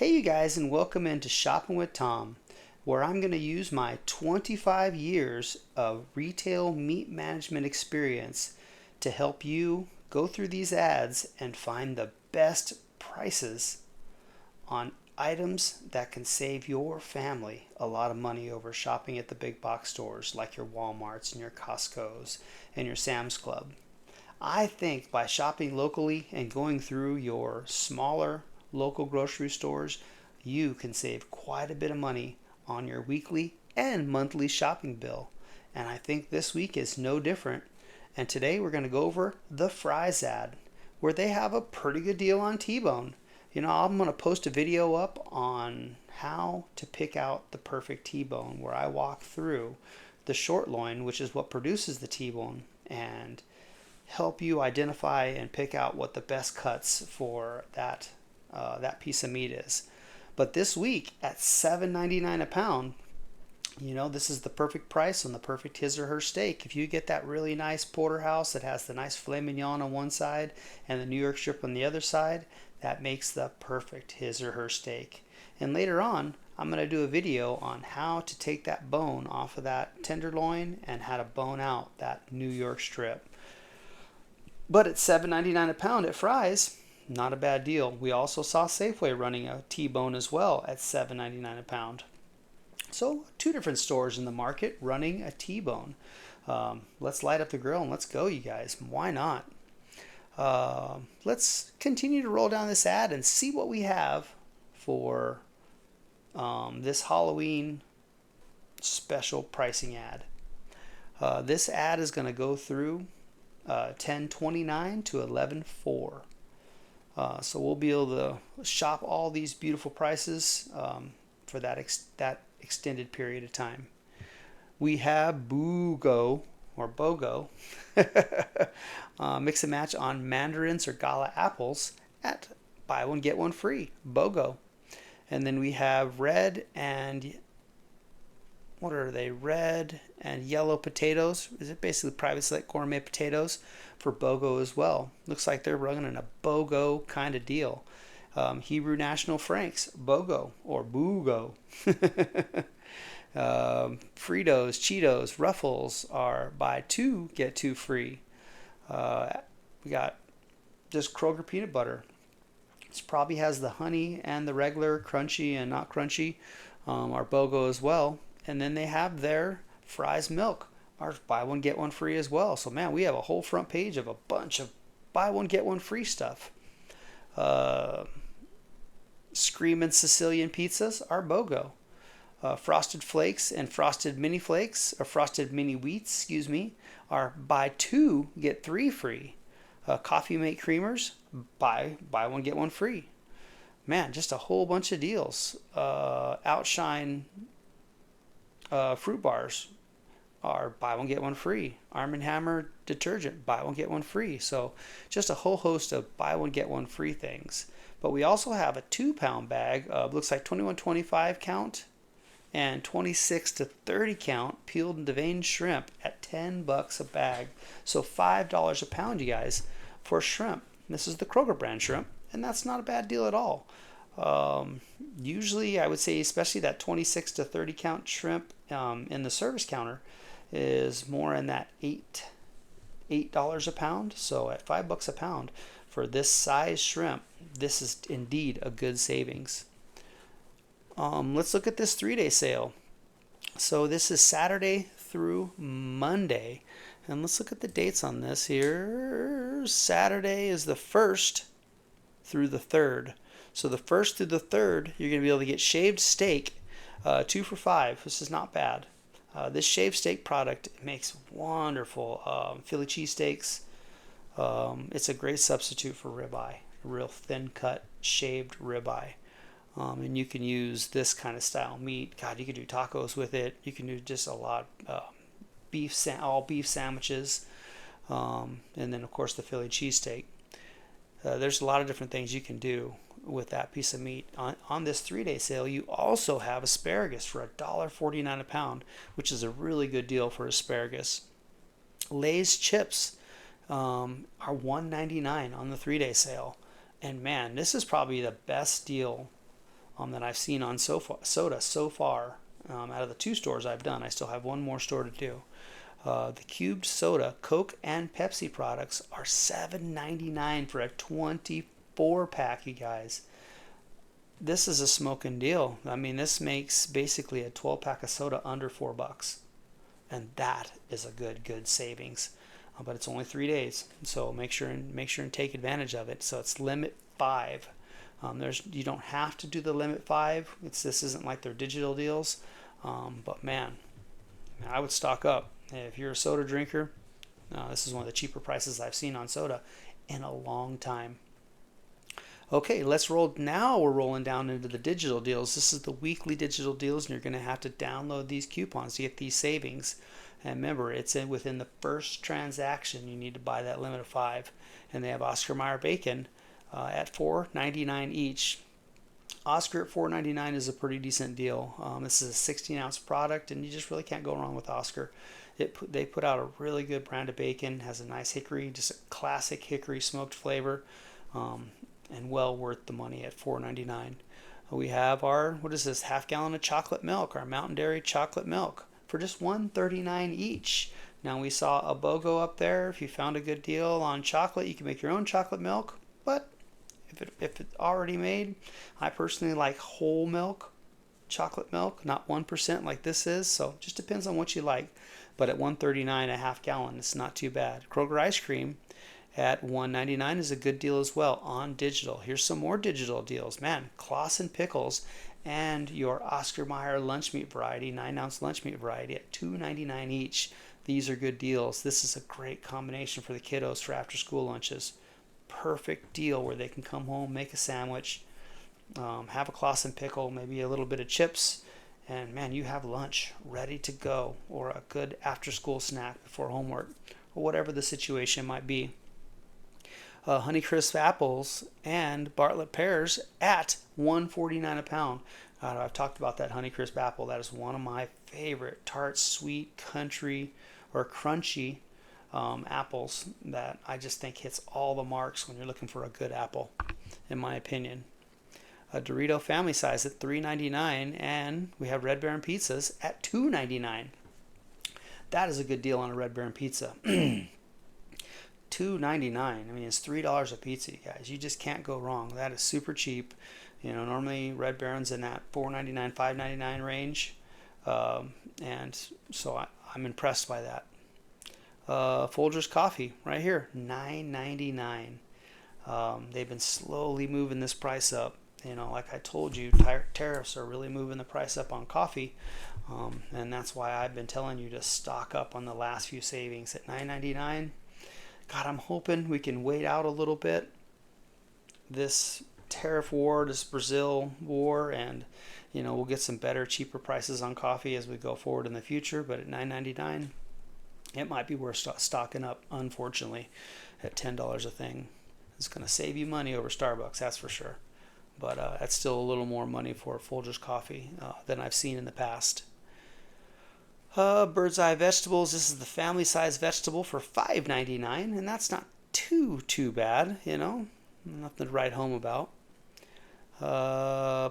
Hey you guys, and welcome into Shopping with Tom, where I'm going to use my 25 years of retail meat management experience to help you go through these ads and find the best prices on items that can save your family a lot of money over shopping at the big box stores like your Walmarts and your Costco's and your Sam's Club. I think by shopping locally and going through your smaller local grocery stores, you can save quite a bit of money on your weekly and monthly shopping bill. And I think this week is no different. And today we're going to go over the fries ad, where they have a pretty good deal on T-bone. I'm going to post a video up on how to pick out the perfect T-bone, where I walk through the short loin, which is what produces the T-bone, and help you identify and pick out what the best cuts for that piece of meat is. But this week at $7.99 a pound, this is the perfect price on the perfect his or her steak. If you get that really nice porterhouse that has the nice filet mignon on one side and the New York strip on the other side, that makes the perfect his or her steak. And later on, I'm going to do a video on how to take that bone off of that tenderloin and how to bone out that New York strip. But at $7.99 a pound at Fry's, not a bad deal. We also saw Safeway running a T-bone as well at $7.99 a pound. So two different stores in the market running a T-bone. Let's light up the grill and let's go, you guys. Why not? Let's continue to roll down this ad and see what we have for this Halloween special pricing ad. This ad is going to go through 1029 to 1104. So we'll be able to shop all these beautiful prices for that extended period of time. We have BOGO mix and match on mandarins or gala apples at buy one get one free, BOGO. And then we have red and yellow potatoes. Is it basically private select gourmet potatoes for BOGO as well? Looks like they're running a BOGO kind of deal. Hebrew National Franks, BOGO or BOGO. Fritos, Cheetos, Ruffles are buy two get two free. We got just Kroger peanut butter. This probably has the honey and the regular crunchy and not crunchy, are BOGO as well. And then they have their Fry's milk, our buy one get one free as well. So man, we have a whole front page of a bunch of buy one get one free stuff. Screamin' Sicilian pizzas are BOGO. Frosted Flakes and Frosted Mini Flakes, or Frosted Mini Wheats, are buy two get three free. Coffee Mate Creamers, buy one get one free. Man, just a whole bunch of deals. Outshine fruit bars are buy one get one free. Arm & Hammer detergent, buy one get one free. So just a whole host of buy one get one free things. But we also have a 2-pound bag of looks like 21-25 count and 26 to 30 count peeled and deveined shrimp at $10 a bag. So $5 a pound, you guys, for shrimp. This is the Kroger brand shrimp, and that's not a bad deal at all. Usually I would say, especially that 26 to 30 count shrimp in the service counter is more in that $8 a pound. So at $5 a pound for this size shrimp, this is indeed a good savings. Let's look at this 3-day sale. So this is Saturday through Monday, and let's look at the dates on this here. Saturday is the 1st through the 3rd. So the 1st through the 3rd, you're going to be able to get shaved steak, 2 for $5. This is not bad. This shaved steak product makes wonderful Philly cheesesteaks. It's a great substitute for ribeye, a real thin cut shaved ribeye. And you can use this kind of style meat. God, you can do tacos with it. You can do just a lot all beef sandwiches, and then of course the Philly cheesesteak. There's a lot of different things you can do with that piece of meat. On this 3-day sale, you also have asparagus for $1.49 a pound, which is a really good deal for asparagus. Lay's chips are $1.99 on the 3-day sale. And man, this is probably the best deal that I've seen on soda so far. Out of the 2 stores I've done, I still have one more store to do. The cubed soda, Coke and Pepsi products are $7.99 for a 24 pack, you guys. This is a smoking deal. I mean, this makes basically a 12 pack of soda under $4, and that is a good savings. But it's only 3 days, so make sure and take advantage of it. So it's limit 5. You don't have to do the limit 5. This isn't like their digital deals, but man, I would stock up. If you're a soda drinker, this is one of the cheaper prices I've seen on soda in a long time. Okay, let's roll. Now we're rolling down into the digital deals. This is the weekly digital deals, and you're going to have to download these coupons to get these savings. And remember, it's within the first transaction you need to buy that limit of 5. And they have Oscar Mayer bacon at $4.99 each. Oscar at $4.99 is a pretty decent deal. This is a 16-ounce product, and you just really can't go wrong with Oscar. They put out a really good brand of bacon. Has a nice hickory, just a classic hickory smoked flavor, and well worth the money at $4.99. We have our, what is this, half gallon of chocolate milk, our Mountain Dairy chocolate milk for just $1.39 each. Now we saw a BOGO up there. If you found a good deal on chocolate, you can make your own chocolate milk, but if it's already made, I personally like whole milk, chocolate milk, not 1% like this is, so it just depends on what you like. But at $1.39 a half gallon, it's not too bad. Kroger ice cream at $1.99 is a good deal as well on digital. Here's some more digital deals. Man, Claussen pickles and your Oscar Mayer lunch meat variety, 9-ounce lunch meat variety at $2.99 each. These are good deals. This is a great combination for the kiddos for after school lunches. Perfect deal where they can come home, make a sandwich, have a Claussen pickle, maybe a little bit of chips, and man, you have lunch ready to go, or a good after school snack before homework, or whatever the situation might be. Honeycrisp apples and Bartlett pears at $1.49 a pound. I've talked about that Honeycrisp apple. That is one of my favorite tart, sweet, country, or crunchy apples that I just think hits all the marks when you're looking for a good apple, in my opinion. A Dorito family size at $3.99, and we have Red Baron pizzas at $2.99. That is a good deal on a Red Baron pizza. $2.99. I mean, it's $3 a pizza, you guys. You just can't go wrong. That is super cheap. You know, normally Red Baron's in that $4.99, $5.99 range, and so I'm impressed by that. Folgers coffee right here, $9.99. They've been slowly moving this price up. You know, like I told you, tariffs are really moving the price up on coffee, and that's why I've been telling you to stock up on the last few savings at $9.99. God, I'm hoping we can wait out a little bit this tariff war, this Brazil war, and you know, we'll get some better, cheaper prices on coffee as we go forward in the future. But at $9.99, it might be worth stocking up, unfortunately, at $10 a thing. It's going to save you money over Starbucks, that's for sure. But that's still a little more money for Folgers coffee than I've seen in the past. Bird's Eye vegetables. This is the family size vegetable for $5.99, and that's not too bad, you know. Nothing to write home about.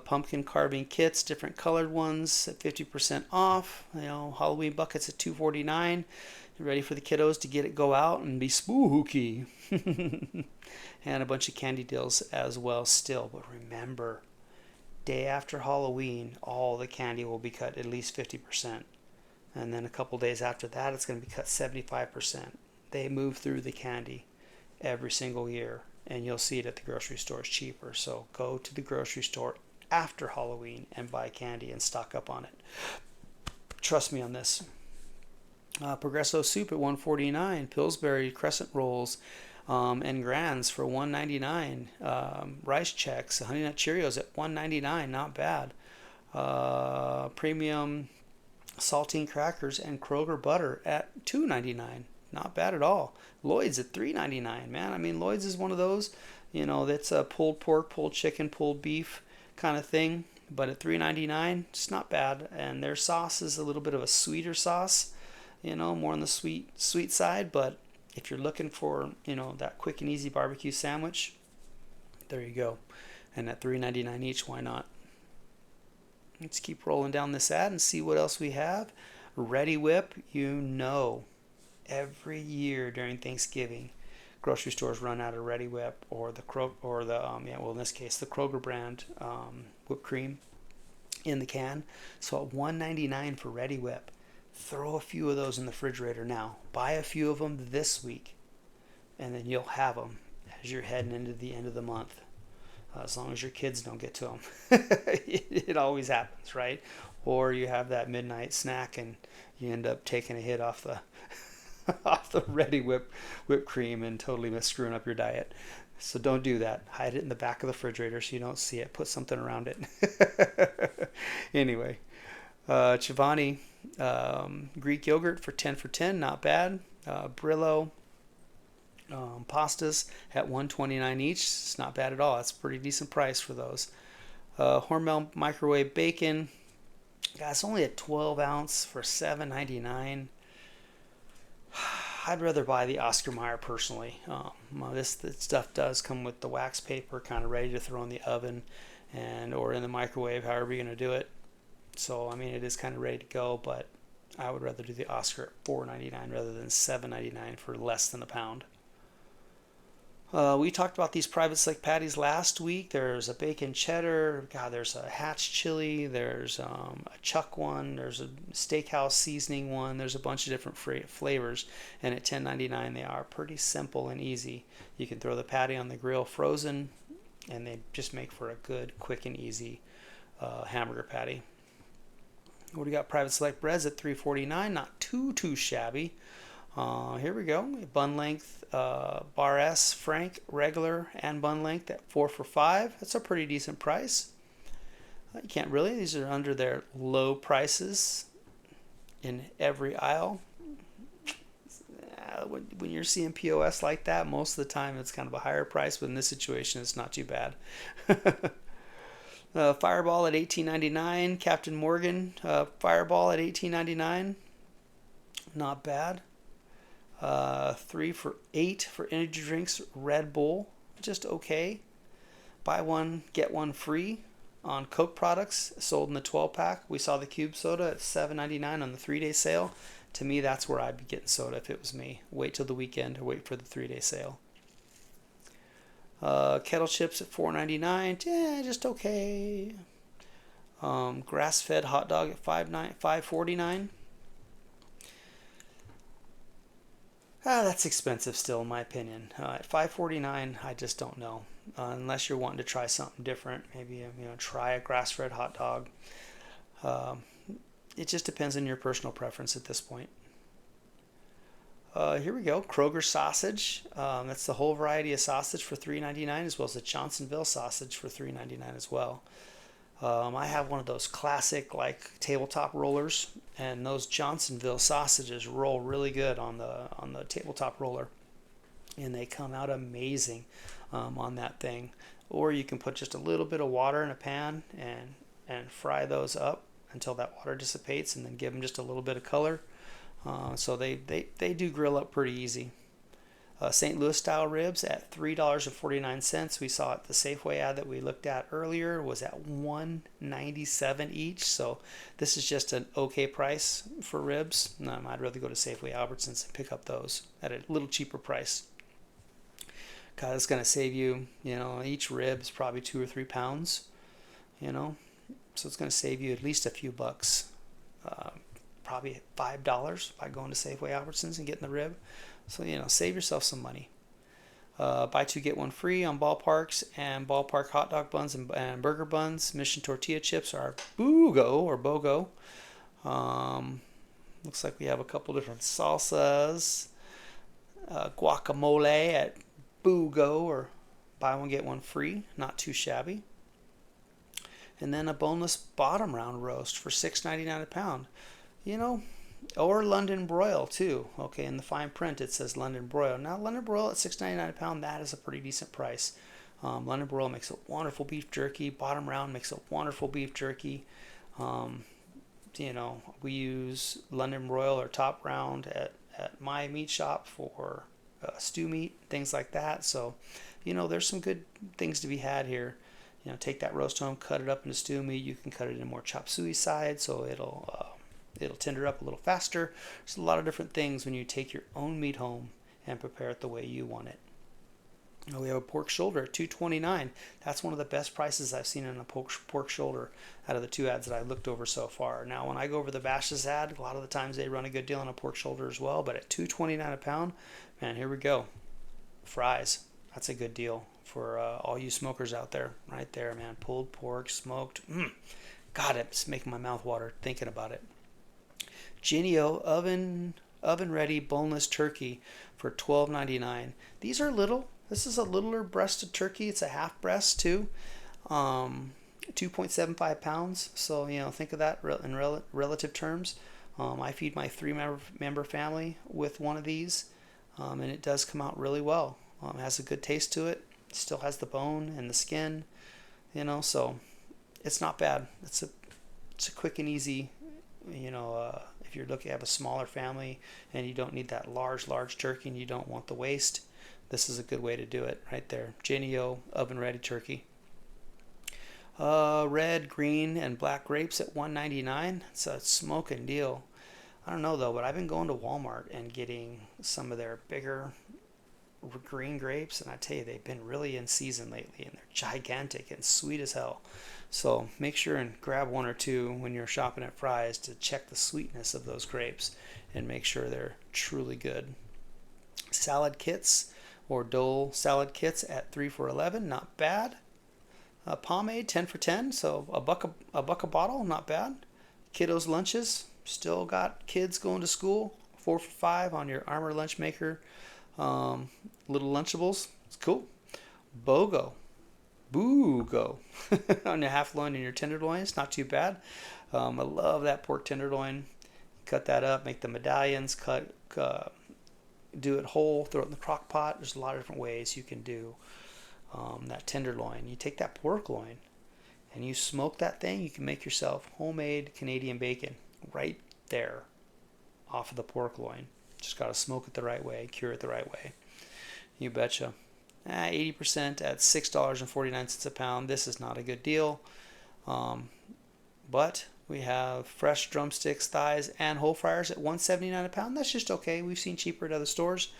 Pumpkin carving kits, different colored ones at 50% off. You know, Halloween buckets at $2.49. You're ready for the kiddos to go out and be spooky. And a bunch of candy deals as well still. But remember, day after Halloween, all the candy will be cut at least 50%. And then a couple days after that, it's going to be cut 75%. They move through the candy every single year, and you'll see it at the grocery stores cheaper. So go to the grocery store after Halloween and buy candy and stock up on it. Trust me on this. Progresso soup at $1.49. Pillsbury crescent rolls and Grands for $1.99. Rice Chex, Honey Nut Cheerios at $1.99. Not bad. Premium saltine crackers and Kroger butter at $2.99. Not bad at all. Lloyd's at $3.99. Man, I mean, Lloyd's is one of those, you know, that's a pulled pork, pulled chicken, pulled beef kind of thing. But at $3.99, it's not bad. And their sauce is a little bit of a sweeter sauce, you know, more on the sweet side. But if you're looking for, you know, that quick and easy barbecue sandwich, there you go. And at $3.99 each, why not? Let's keep rolling down this ad and see what else we have. Ready Whip, every year during Thanksgiving, grocery stores run out of Ready Whip or the in this case the Kroger brand whipped cream in the can. So at $1.99 for Ready Whip, throw a few of those in the refrigerator now. Buy a few of them this week, and then you'll have them as you're heading into the end of the month. As long as your kids don't get to them. It always happens, right? Or you have that midnight snack and you end up taking a hit off the off the Ready whipped cream and totally screwing up your diet. So don't do that. Hide it in the back of the refrigerator so you don't see it. Put something around it. Anyway, Chivani Greek yogurt for 10 for 10, not bad. Brillo pastas at $1.29 each. It's not bad at all. That's a pretty decent price for those. Hormel microwave bacon. It's only a 12 ounce for $7.99. I'd rather buy the Oscar Mayer personally. This stuff does come with the wax paper, kind of ready to throw in the oven or in the microwave, however you're going to do it. So I mean, it is kind of ready to go, but I would rather do the Oscar at $4.99 rather than $7.99 for less than a pound. We talked about these private select patties last week. There's a bacon cheddar. There's a hatch chili. There's a chuck one. There's a steakhouse seasoning one. There's a bunch of different flavors. And at $10.99, they are pretty simple and easy. You can throw the patty on the grill frozen, and they just make for a good, quick, and easy hamburger patty. What do we got? Private select breads at $3.49. Not too shabby. Here we go. Bun length, bar S, Frank, regular, and bun length at 4 for $5. That's a pretty decent price. You can't really. These are under their low prices in every aisle. When you're seeing POS like that, most of the time it's kind of a higher price, but in this situation, it's not too bad. Fireball at $18.99. Captain Morgan Fireball at $18.99. Not bad. 3 for $8 for energy drinks. Red Bull, just okay. Buy one, get one free on Coke products sold in the 12-pack. We saw the cube soda at $7.99 on the 3-day sale. To me, that's where I'd be getting soda if it was me. Wait till the weekend or wait for the 3-day sale. Kettle chips at $4.99. Yeah, just okay. Grass-fed hot dog at $5.49. That's expensive still, in my opinion. At $5.49, I just don't know. Unless you're wanting to try something different, maybe try a grass-fed hot dog. It just depends on your personal preference at this point. Here we go. Kroger sausage. That's the whole variety of sausage for $3.99, as well as the Johnsonville sausage for $3.99 as well. I have one of those classic tabletop rollers, and those Johnsonville sausages roll really good on the tabletop roller, and they come out amazing on that thing. Or you can put just a little bit of water in a pan and fry those up until that water dissipates, and then give them just a little bit of color. So they do grill up pretty easy. St. Louis style ribs at $3.49. We saw it, the Safeway ad that we looked at earlier was at $1.97 each. So this is just an okay price for ribs. I'd rather go to Safeway Albertsons and pick up those at a little cheaper price. God, it's going to save you, each rib is probably 2 or 3 pounds, so it's going to save you at least a few bucks. Probably $5 by going to Safeway Albertsons and getting the rib. So, save yourself some money. Buy 2, get 1 free on Ballparks and Ballpark hot dog buns and burger buns. Mission tortilla chips are BOGO. Looks like we have a couple different salsas. Guacamole at BOGO, or buy 1, get 1 free. Not too shabby. And then a boneless bottom round roast for $6.99 a pound. Or London broil too. Okay, in the fine print it says London broil. Now London broil at $6.99 a pound, that is a pretty decent price. London broil makes a wonderful beef jerky. Bottom round makes a wonderful beef jerky. We use London broil or top round at my meat shop for stew meat, things like that. So, there's some good things to be had here. take that roast home, cut it up into stew meat. You can cut it in more chop suey side, so it'll tender up a little faster. There's a lot of different things when you take your own meat home and prepare it the way you want it. We have a pork shoulder at $2.29. That's one of the best prices I've seen in a pork shoulder out of the 2 ads that I looked over so far. Now, when I go over the Bash's ad, a lot of the times they run a good deal on a pork shoulder as well. But at $2.29 a pound, man, here we go. Fries. That's a good deal for all you smokers out there. Right there, man. Pulled pork, smoked. God, it's making my mouth water thinking about it. Genio oven ready boneless turkey for $12.99. These are little. This is a littler breasted turkey. It's a half breast too. 2.75 pounds. So think of that in relative terms. I feed my 3-member family with one of these, and it does come out really well. It has a good taste to it. Still has the bone and the skin, so it's not bad. It's a quick and easy. If you're looking to have a smaller family and you don't need that large turkey and you don't want the waste, this is a good way to do it right there. Genio oven ready turkey. Red, green, and black grapes at $1.99. It's a smoking deal. I don't know though, but I've been going to Walmart and getting some of their bigger green grapes, and I tell you, they've been really in season lately, and they're gigantic and sweet as hell. So make sure and grab 1 or 2 when you're shopping at Fry's to check the sweetness of those grapes and make sure they're truly good. Salad kits or Dole salad kits at 3 for $11, not bad. Pomade 10 for 10, so a buck a bottle, not bad. Kiddos lunches, still got kids going to school, 4 for $5 on your Armor lunch maker. Little Lunchables, it's cool. Boogo on your half loin and your tenderloins, not too bad. I love that pork tenderloin. Cut that up, make the medallions, do it whole, throw it in the crock pot. There's a lot of different ways you can do that tenderloin. You take that pork loin and you smoke that thing. You can make yourself homemade Canadian bacon right there off of the pork loin. Just got to smoke it the right way, cure it the right way. You betcha. 80% at $6.49 a pound. This is not a good deal. But we have fresh drumsticks, thighs, and whole fryers at $1.79 a pound. That's just okay. We've seen cheaper at other stores.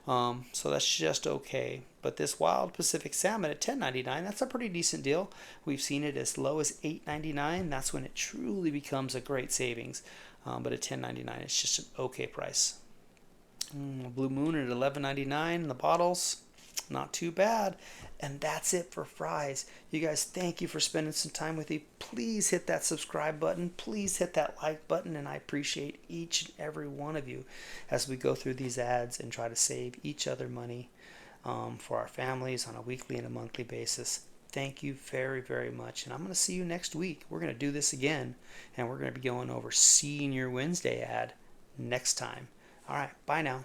So that's just okay. But this wild Pacific salmon at $10.99, that's a pretty decent deal. We've seen it as low as $8.99. That's when it truly becomes a great savings. But at $10.99, it's just an okay price. Blue Moon at $11.99 the bottles, not too bad. And that's it for Fry's. You guys, thank you for spending some time with me. Please hit that subscribe button, please hit that like button, and I appreciate each and every one of you as we go through these ads and try to save each other money for our families on a weekly and a monthly basis. Thank you very, very much, and I'm going to see you next week. We're going to do this again, and we're going to be going over Senior Wednesday ad next time. All right, bye now.